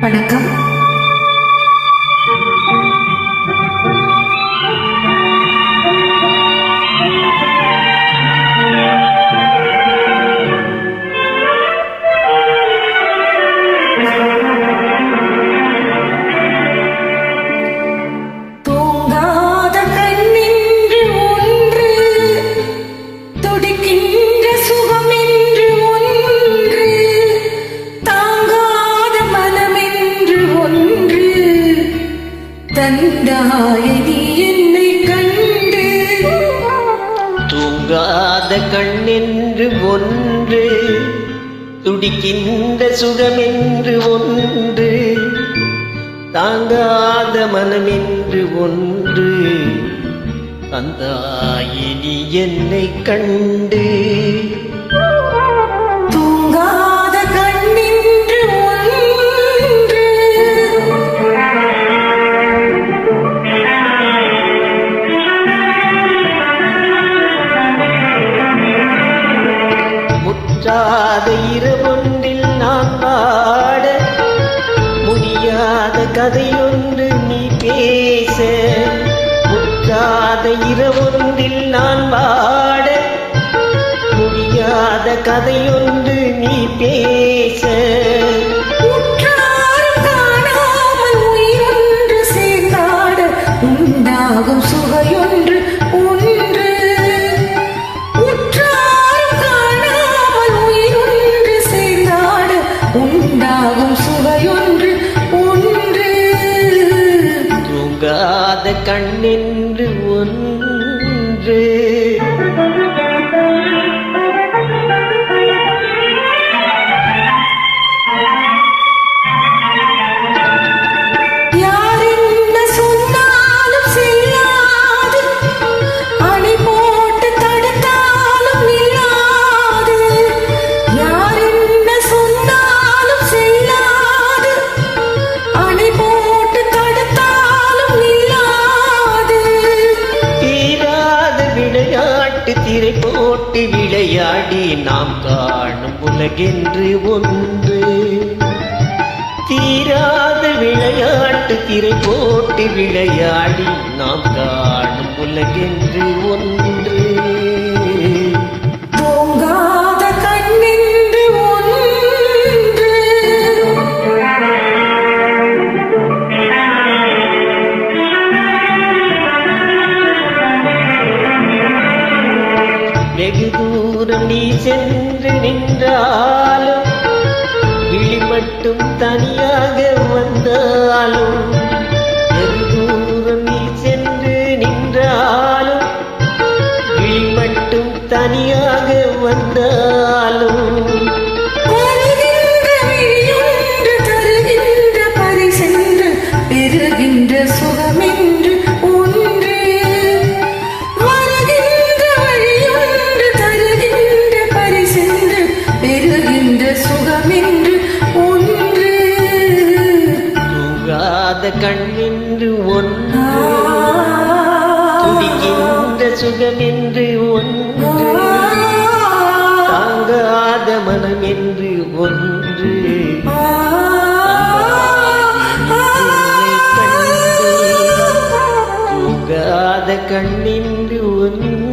வணக்கம். தூங்காத கண்ணென்று ஒன்று, துடிக்கின்ற சுகமென்று ஒன்று, தாங்காத மனமென்று ஒன்று, தந்தாயினி என்னை கண்டு. முற்றாத இரவொன்றில் நான் பாட, முடியாத கதையொன்று நீ பேச. முற்றாத இரவொன்றில் நான் பாட, முடியாத கதையொன்று நீ பேச. உண்டாகும் சுகையொன்று ஒன்று, உண்டாகும் சுவையொன்று ஒன்று. தூங்காத கண்ணென்று ஒன்று. திரை போட்டு விளையாடி நாம் காணும் உலகென்று ஒன்று. தீராத விளையாட்டு திரை போட்டு விளையாடி நாம் காணும் உலகென்று ஒன்று. தூங்காத கண்ணென்று ஒன்று, வெகு தூரம் நீ சென்று நின்றாலும், விழி மட்டும் தனியாக வந்தாலும். வெகு தூரம் நீ சென்று நின்றாலும், விழி மட்டும் தனியாக வந்தாலும். தருகின்ற பரிசென்று பெறுகின்ற சுகமென்று ஒன்று. சுகமென்று ஒன்று. தூங்காத கண்ணென்று ஒன்று, துடிக்கின்ற சுகமென்று ஒன்று, தாங்காத மனமென்று ஒன்று. தூங்காத கண்ணென்று ஒன்று.